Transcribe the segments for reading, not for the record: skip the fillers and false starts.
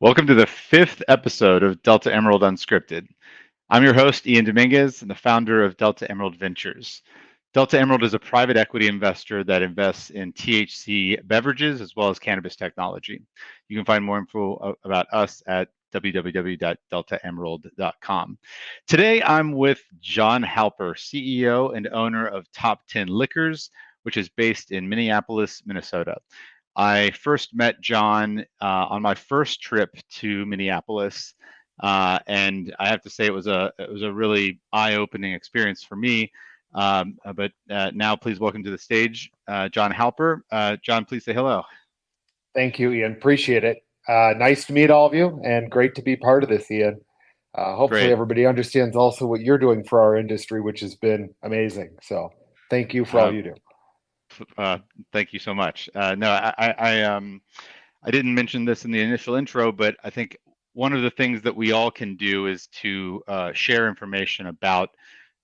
Welcome to the fifth episode of Delta Emerald Unscripted. I'm your host, Ian Dominguez, and the founder of Delta Emerald Ventures. Delta Emerald is a private equity investor that invests in THC beverages as well as cannabis technology. You can find more info about us at www.deltaemerald.com. Today, I'm with Jon Halper, CEO and owner of Top 10 Liquors, which is based in Minneapolis, Minnesota. I first met Jon on my first trip to Minneapolis, and I have to say it was a really eye-opening experience for me. But now, please welcome to the stage Jon Halper. Jon, please say hello. Thank you, Ian. Appreciate it. Nice to meet all of you and great to be part of this, Ian. Hopefully, Great. everybody understands also what you're doing for our industry, which has been amazing. So, thank you for all Uh, you do. uh, Thank you so much. No, I didn't mention this in the initial intro, but I think one of the things that we all can do is to share information about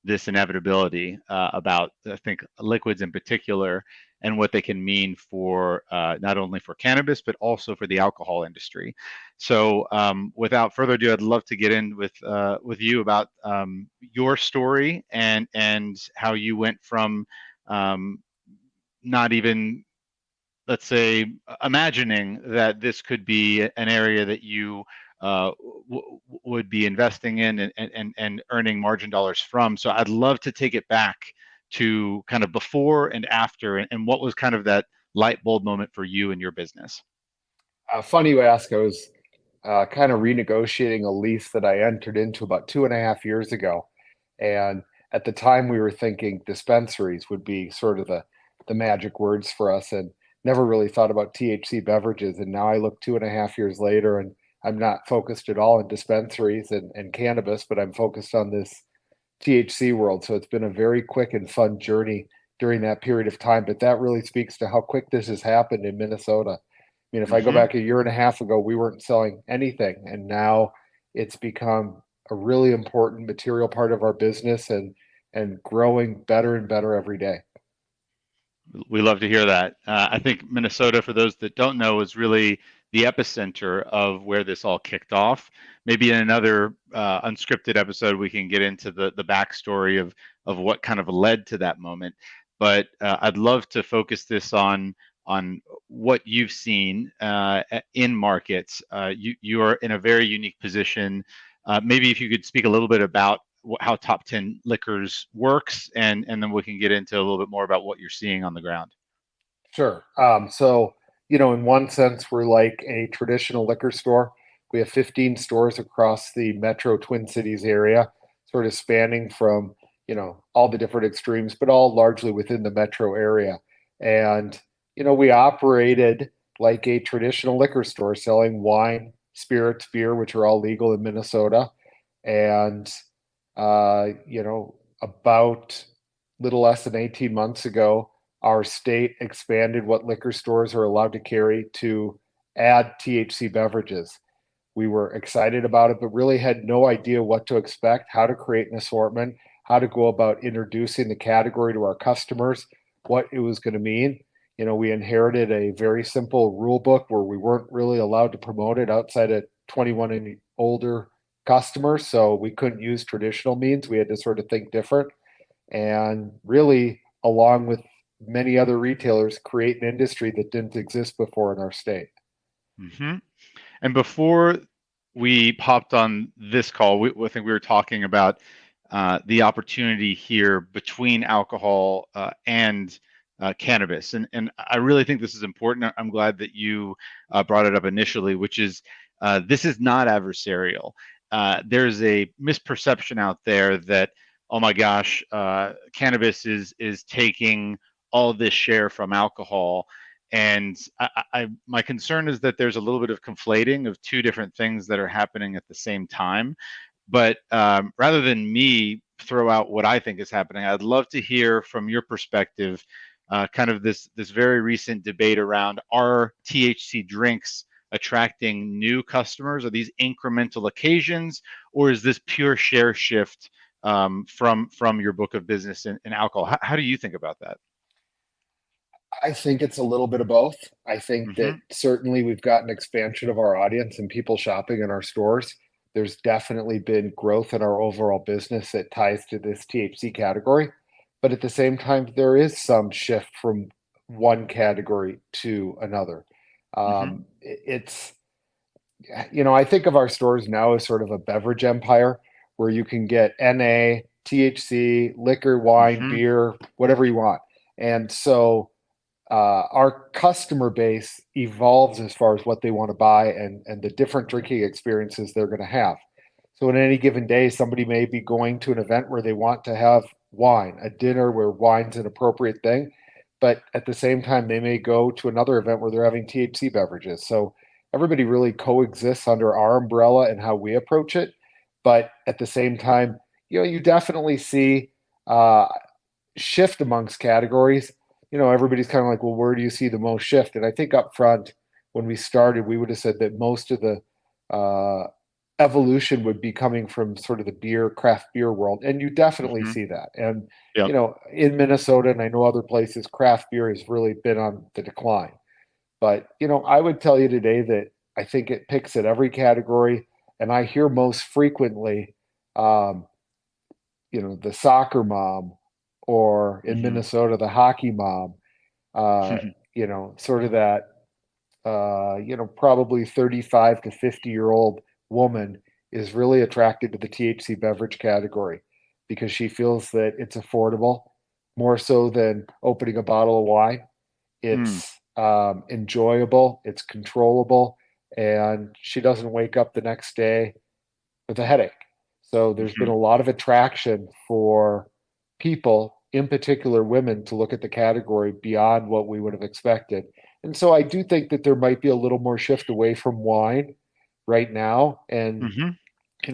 this inevitability, about I think liquids in particular, and what they can mean for not only for cannabis but also for the alcohol industry. So, without further ado, I'd love to get in with you about your story and how you went from um, not even, let's say, imagining that this could be an area that you would be investing in and earning margin dollars from. So I'd love to take it back to kind of before and after, and what was kind of that light bulb moment for you and your business. Funny you ask. I was kind of renegotiating a lease that I entered into about 2.5 years ago. And at the time, we were thinking dispensaries would be sort of the magic words for us and never really thought about THC beverages. And now I look 2.5 years later and I'm not focused at all on dispensaries and cannabis, but I'm focused on this THC world. So it's been a very quick and fun journey during that period of time. But that really speaks to how quick this has happened in Minnesota. I mean, if I go Hmm. back a year and a half ago, we weren't selling anything, and now it's become a really important material part of our business and growing better and better every day. We love to hear that. I think Minnesota, for those that don't know, is really the epicenter of where this all kicked off. Maybe in another unscripted episode, we can get into the backstory of what kind of led to that moment. But I'd love to focus this on what you've seen in markets. You are in a very unique position. Maybe if you could speak a little bit about how Top 10 Liquors works, and then we can get into a little bit more about what you're seeing on the ground. Sure. In one sense, we're like a traditional liquor store. We have 15 stores across the metro Twin Cities area, sort of spanning from, all the different extremes, but all largely within the metro area. And, we operated like a traditional liquor store selling wine, spirits, beer, which are all legal in Minnesota. And, about little less than 18 months ago, our state expanded what liquor stores are allowed to carry to add THC beverages. We were excited about it, but really had no idea what to expect, how to create an assortment, how to go about introducing the category to our customers, what it was going to mean. We inherited a very simple rule book where we weren't really allowed to promote it outside of 21 and older customers. So we couldn't use traditional means. We had to sort of think different and really, along with many other retailers, create an industry that didn't exist before in our state. Hmm. And before we popped on this call, I think we were talking about the opportunity here between alcohol and cannabis. And I really think this is important. I'm glad that you brought it up initially, which is this is not adversarial. There's a misperception out there that, oh my gosh, cannabis is taking all this share from alcohol. And my concern is that there's a little bit of conflating of two different things that are happening at the same time. But rather than me throw out what I think is happening, I'd love to hear from your perspective, kind of this very recent debate around, are THC drinks attracting new customers? Are these incremental occasions, or is this pure share shift from your book of business in alcohol? How do you think about that? I think it's a little bit of both. I think that Hmm. certainly we've got an expansion of our audience and people shopping in our stores. There's definitely been growth in our overall business that ties to this THC category. But at the same time, there is some shift from one category to another. Hmm. It's, I think of our stores now as sort of a beverage empire where you can get NA, THC, liquor, wine, Hmm. beer, whatever you want. And so our customer base evolves as far as what they want to buy and the different drinking experiences they're going to have. So, in any given day, somebody may be going to an event where they want to have wine, a dinner where wine's an appropriate thing. But at the same time, they may go to another event where they're having THC beverages. So, everybody really coexists under our umbrella and how we approach it. But at the same time, you definitely see uh, shift amongst categories. Everybody's kind of like, well, where do you see the most shift? And I think up front, when we started, we would have said that most of the uh, evolution would be coming from sort of the craft beer world. And you definitely Hmm. see that. And, Yep. in Minnesota, and I know other places, craft beer has really been on the decline. But, I would tell you today that I think it picks at every category. And I hear most frequently, um, the soccer mom, or in Hmm. Minnesota, the hockey mom, uh, sort of that, probably 35 to 50-year-old woman is really attracted to the THC beverage category because she feels that it's affordable more so than opening a bottle of wine. Mm. It's enjoyable, it's controllable, and she doesn't wake up the next day with a headache. So there's been Hmm. a lot of attraction for people, in particular women, to look at the category beyond what we would have expected. And so I do think that there might be a little more shift away from wine right now. And, Hmm.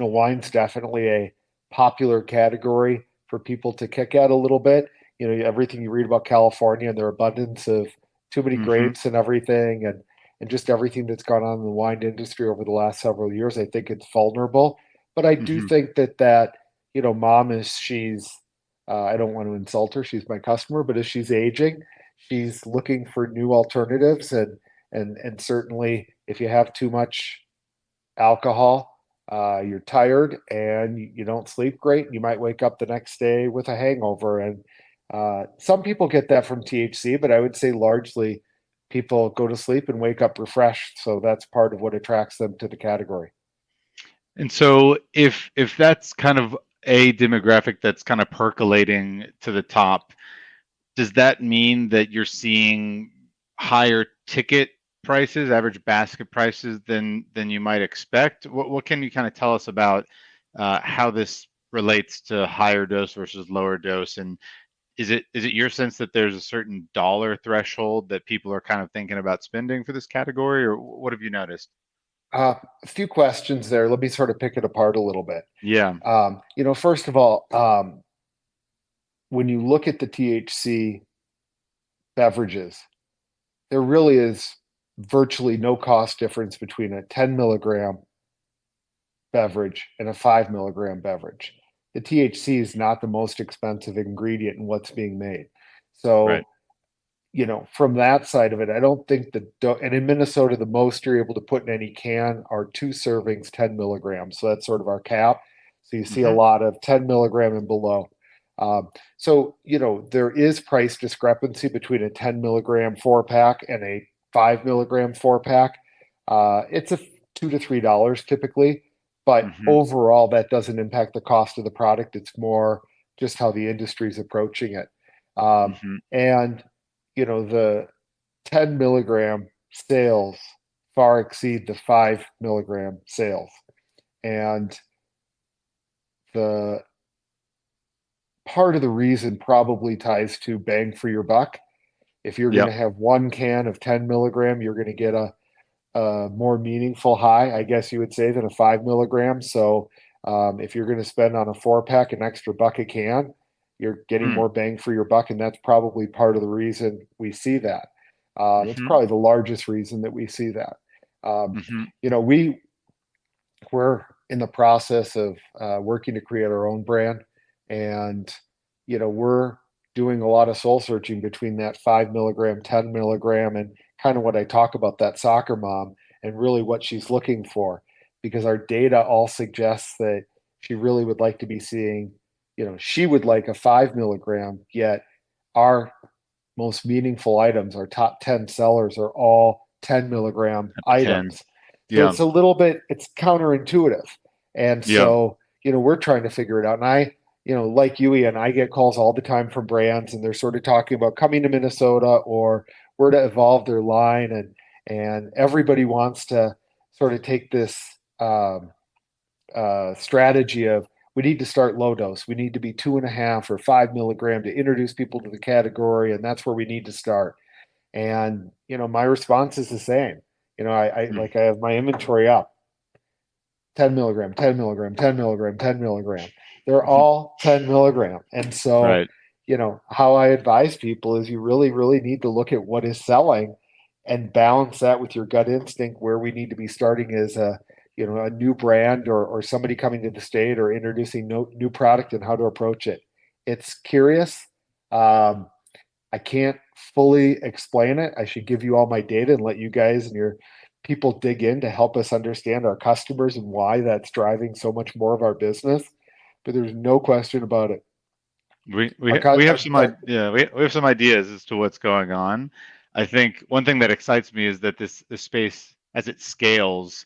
wine's definitely a popular category for people to kick at a little bit. Everything you read about California and their abundance of too many Hmm. grapes and everything, and just everything that's gone on in the wine industry over the last several years, I think it's vulnerable. But I do Hmm. think that mom she's I don't want to insult her. She's my customer, but as she's aging, she's looking for new alternatives, and certainly if you have too much alcohol, you're tired and you don't sleep great. You might wake up the next day with a hangover. And some people get that from THC, but I would say largely people go to sleep and wake up refreshed. So that's part of what attracts them to the category. And so if that's kind of a demographic that's kind of percolating to the top, does that mean that you're seeing higher ticket prices, average basket prices than you might expect? What can you kind of tell us about how this relates to higher dose versus lower dose? And is it your sense that there's a certain dollar threshold that people are kind of thinking about spending for this category, or what have you noticed? A few questions there. Let me sort of pick it apart a little bit. Yeah. First of all, when you look at the THC beverages, there really is virtually no cost difference between a 10 milligram beverage and a 5 milligram beverage. The THC is not the most expensive ingredient in what's being made. Right. So, from that side of it, I don't think and in Minnesota, the most you're able to put in any can are 2 servings, 10 milligrams. So that's sort of our cap. So you see a Hmm. lot of 10 milligram and below. So, there is price discrepancy between a 10 milligram 4 pack and a 5 milligram 4 pack. It's a $2 to $3 typically, but Hmm. overall, that doesn't impact the cost of the product. It's more just how the industry is approaching it. Hmm. And the 10 milligram sales far exceed the 5 milligram sales. And the part of the reason probably ties to bang for your buck. If you're going to Yep. have one can of 10 milligram, you're going to get a more meaningful high, I guess you would say, than a 5 milligram. So if you're going to spend on a 4 pack an extra buck a can, you're getting Mm. more bang for your buck. And that's probably part of the reason we see that. That's Hmm. probably the largest reason that we see that. Um, Hmm. we're in the process of working to create our own brand, and we're doing a lot of soul searching between that 5 milligram, 10 milligram, and kind of what I talk about, that soccer mom, and really what she's looking for. Because our data all suggests that she really would like to be seeing, she would like a 5 milligram, yet our most meaningful items, our top 10 sellers, are all 10 milligram 10. items. So Yeah. it's a little bit, it's counterintuitive. And Yeah. so, we're trying to figure it out. And like you, Ian, I get calls all the time from brands and they're sort of talking about coming to Minnesota or where to evolve their line. And everybody wants to sort of take this strategy of we need to start low dose. We need to be 2.5 or 5 milligram to introduce people to the category. And that's where we need to start. And, my response is the same. Mm. I have my inventory up 10 milligram, 10 milligram, 10 milligram, 10 milligram. They're all 10 milligram. And so, Right. how I advise people is you really, really need to look at what is selling and balance that with your gut instinct where we need to be starting as a new brand or somebody coming to the state or introducing new product and how to approach it. It's curious. I can't fully explain it. I should give you all my data and let you guys and your people dig in to help us understand our customers and why that's driving so much more of our business. But there's no question about it. We Our, we cu- we have some yeah, we have some ideas as to what's going on. I think one thing that excites me is that this space as it scales,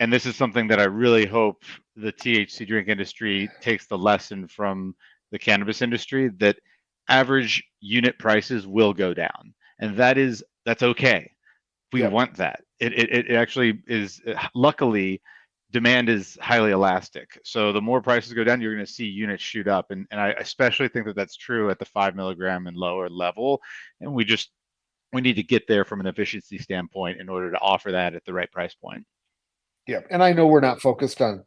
and this is something that I really hope the THC drink industry takes the lesson from the cannabis industry, that average unit prices will go down, and that's okay. We Yep. want that. It actually is. Luckily, demand is highly elastic. So the more prices go down, you're going to see units shoot up, and I especially think that that's true at the 5 milligram and lower level. And we need to get there from an efficiency standpoint in order to offer that at the right price point. Yep. And I know we're not focused on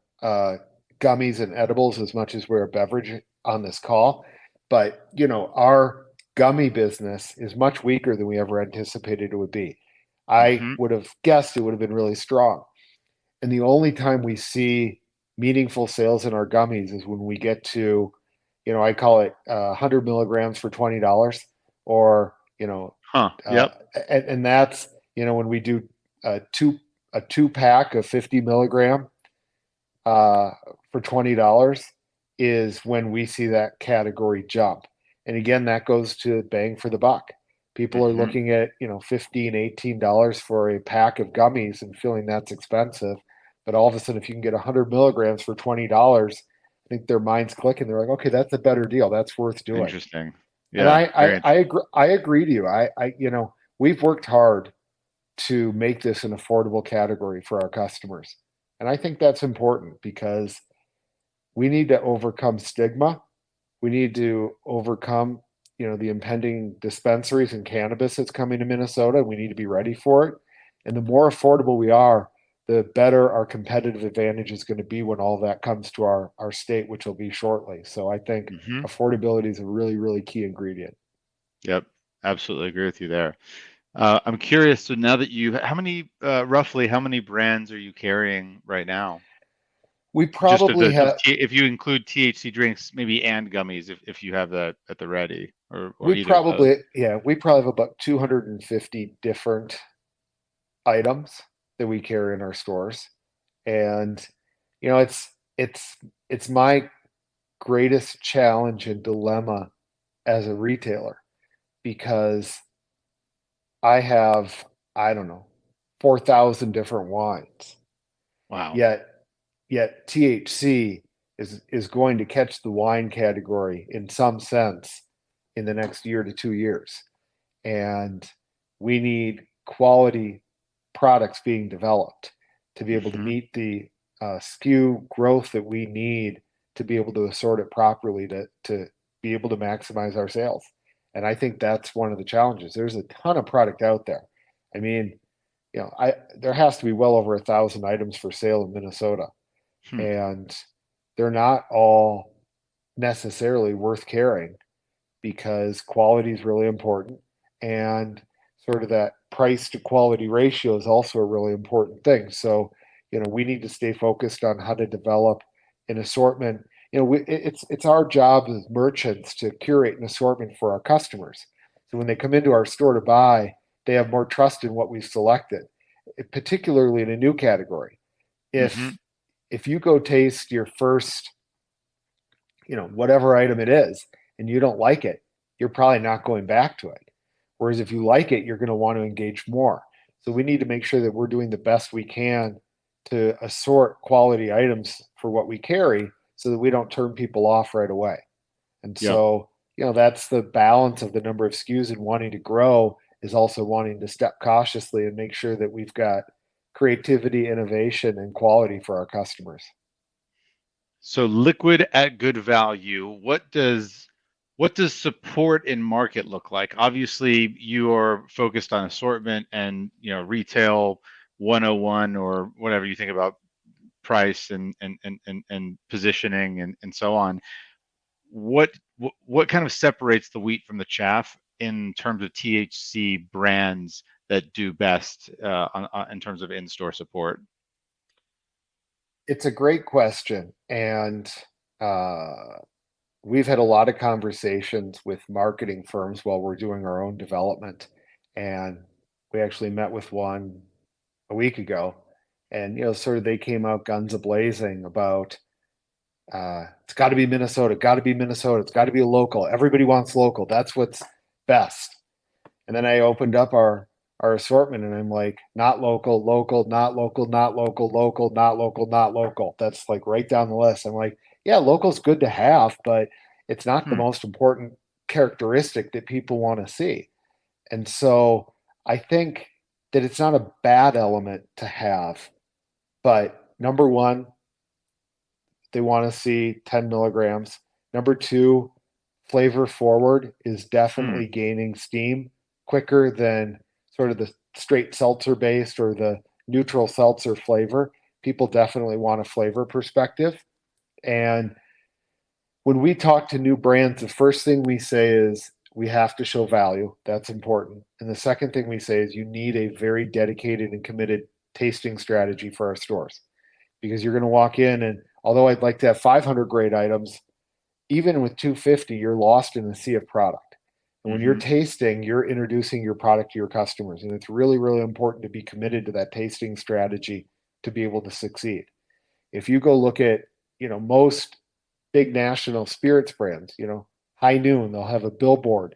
gummies and edibles as much as we're a beverage on this call, but our gummy business is much weaker than we ever anticipated it would be. I Hmm. would have guessed it would have been really strong. And the only time we see meaningful sales in our gummies is when we get to, I call it 100 milligrams for $20, or Huh. uh, Yep. and that's when we do a two pack of 50 milligram uh, for $20 is when we see that category jump. And again, that goes to bang for the buck. People are Hmm. looking at, $15, $18 for a pack of gummies and feeling that's expensive. But all of a sudden, if you can get 100 milligrams for $20, I think their minds click and they're like, okay, that's a better deal. That's worth doing. Interesting. And Yeah. Very interesting. I agree to you. We've worked hard to make this an affordable category for our customers. And I think that's important because we need to overcome stigma. We need to overcome, the impending dispensaries and cannabis that's coming to Minnesota. We need to be ready for it. And the more affordable we are, the better our competitive advantage is going to be when all that comes to our state, which will be shortly. So I think Hmm. affordability is a really, really key ingredient. Yep. Absolutely agree with you there. I'm curious. So now that how many, roughly, how many brands are you carrying right now? We Just of probably have if you include THC drinks, maybe and gummies, if you have that at the ready, or we either of those. probably yeah, we probably have about 250 different items that we carry in our stores. And it's it's my greatest challenge and dilemma as a retailer because I have, I don't know, 4,000 different wines. Wow. Yet yet THC is going to catch the wine category in some sense in the next year to 2 years. And we need quality products being developed to be able to Hmm. meet the SKU growth that we need to be able to assort it properly to be able to maximize our sales. And I think that's one of the challenges. There's a ton of product out there. I mean, I there has to be well over 1,000 items for sale in Minnesota, Hmm. and they're not all necessarily worth carrying because quality is really important, and sort of that price to quality ratio is also a really important thing. So, we need to stay focused on how to develop an assortment. it's our job as merchants to curate an assortment for our customers. So when they come into our store to buy, they have more trust in what we've selected, particularly in a new category. Mm-hmm. If you go taste your first, whatever item it is, and you don't like it, you're probably not going back to it. Whereas if you like it, you're going to want to engage more. So we need to make sure that we're doing the best we can to assort quality items for what we carry so that we don't turn people off right away. And Yep. so, that's the balance of the number of SKUs and wanting to grow is also wanting to step cautiously and make sure that we've got creativity, innovation, and quality for our customers. So liquid at good value. What does support in market look like? Obviously, you are focused on assortment and retail 101 or whatever you think about price and positioning and so on. What kind of separates the wheat from the chaff in terms of THC brands that do best in terms of in-store support? It's a great question. And we've had a lot of conversations with marketing firms while we're doing our own development. And we actually met with one a week ago. And, sort of they came out guns a blazing about it's got to be Minnesota, got to be Minnesota, it's got to be a local. Everybody wants local. That's what's best. And then I opened up our assortment and I'm like, not local, local, not local, not local, local, not local, not local. That's like right down the list. I'm like, yeah, local's good to have, but it's not the Hmm. most important characteristic that people want to see. And so I think that it's not a bad element to have, but number one, they want to see 10 milligrams. Number two, flavor forward is Hmm. definitely gaining steam quicker than sort of the straight seltzer based or the neutral seltzer flavor. People definitely want a flavor perspective. And when we talk to new brands, the first thing we say is we have to show value. That's important. And the second thing we say is you need a very dedicated and committed tasting strategy for our stores because you're going to walk in and although I'd like to have 500 great items, even with 250, you're lost in a sea of product. And when you're Mm-hmm. tasting, you're introducing your product to your customers. And it's really, really important to be committed to that tasting strategy to be able to succeed. If you go look at, most big national spirits brands, High Noon, they'll have a billboard.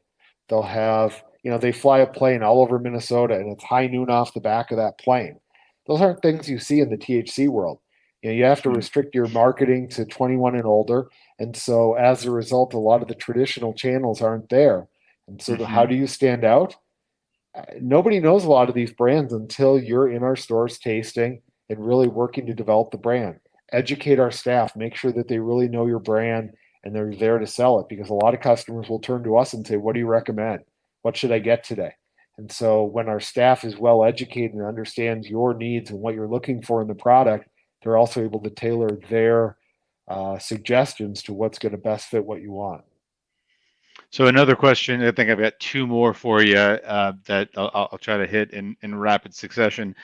They'll have, they fly a plane all over Minnesota and it's High Noon off the back of that plane. Those aren't things you see in the THC world. You have to Hmm. restrict your marketing to 21 and older. And so as a result, a lot of the traditional channels aren't there. And so how Mm-hmm. do you stand out? Nobody knows a lot of these brands until you're in our stores tasting and really working to develop the brand. Educate our staff, make sure that they really know your brand and they're there to sell it because a lot of customers will turn to us and say, what do you recommend? What should I get today? And so when our staff is well educated and understands your needs and what you're looking for in the product, they're also able to tailor their suggestions to what's going to best fit what you want. So another question, I think I've got two more for you that I'll try to hit in rapid succession.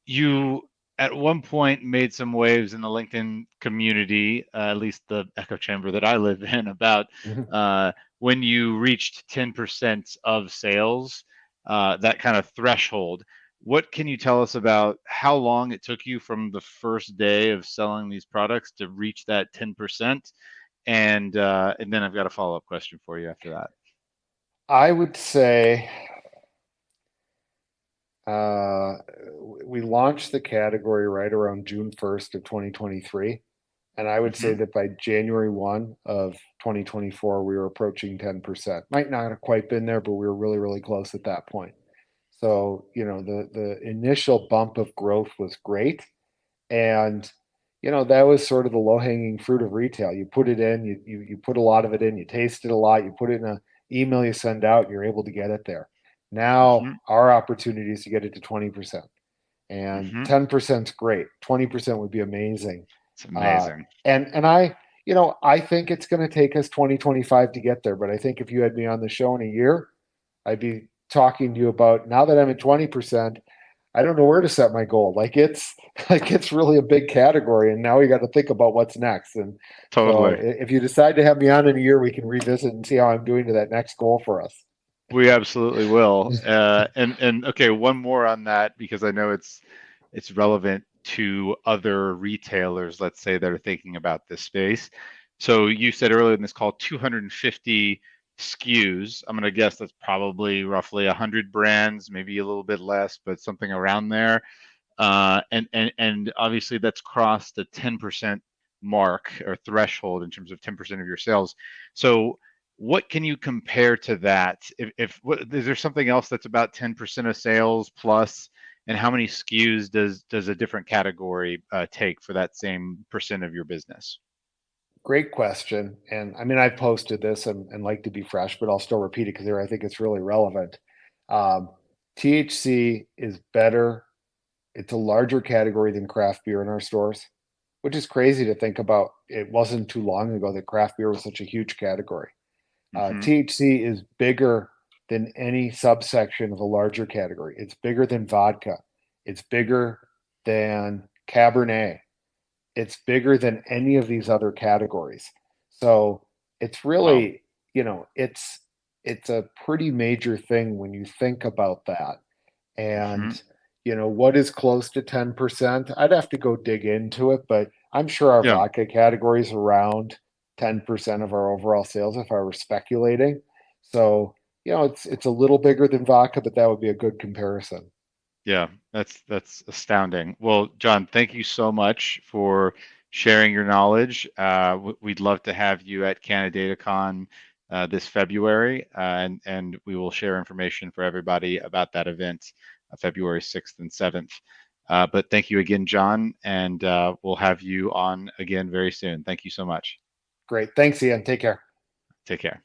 You at one point made some waves in the LinkedIn community, at least the echo chamber that I live in, about Mhm. when you reached 10% of sales, that kind of threshold. What can you tell us about how long it took you from the first day of selling these products to reach that 10%? And then I've got a follow-up question for you after that. I would say Uh, we launched the category right around June 1st of 2023. And I would say Hmm. that by January 1 of 2024, we were approaching 10%. Might not have quite been there, but we were really, really close at that point. So, the initial bump of growth was great. And, that was sort of the low hanging fruit of retail. You put it in, you put a lot of it in, you taste it a lot, you put it in an email you send out, and you're able to get it there. Now Hmm. our opportunity is to get it to 20%. And Hmm. 10% is great. 20% would be amazing. It's Uh, amazing. and I think it's going to take us 2025 to get there. But I think if you had me on the show in a year, I'd be talking to you about now that I'm at 20%. I don't know where to set my goal. Like it's like it's really a big category, and now we got to think about what's next. And so, Totally. if you decide to have me on in a year, we can revisit and see how I'm doing to that next goal for us. We absolutely will. And okay, one more on that because I know it's relevant to other retailers, let's say, that are thinking about this space. So you said earlier in this call, 250 SKUs. I'm going to guess that's probably roughly 100 brands, maybe a little bit less, but something around there. And obviously that's crossed the 10% mark or threshold in terms of 10% of your sales. So what can you compare to that? If what, is there something else that's about 10% of sales plus, and how many SKUs does a different category take for that same percent of your business? Great question. And I mean, I posted this and like to be fresh, but I'll still repeat it because I think it's really relevant. Um, THC is better. It's a larger category than craft beer in our stores, which is crazy to think about. It wasn't too long ago that craft beer was such a huge category. Hmm. THC is bigger than any subsection of a larger category. It's bigger than vodka. It's bigger than Cabernet. It's bigger than any of these other categories. So it's Wow. really, it's a pretty major thing when you think about that. Hmm. And what is close to 10%? I'd have to go dig into it, but I'm sure our Yeah. vodka category is around 10% of our overall sales if I were speculating. So, it's a little bigger than vodka, but that would be a good comparison. Yeah, that's astounding. Well, John, thank you so much for sharing your knowledge. We'd love to have you at CanadaDataCon this February, and we will share information for everybody about that event, February 6th and 7th. But thank you again, John, and we'll have you on again very soon. Thank you so much. Great. Thanks, Ian. Take care. Take care.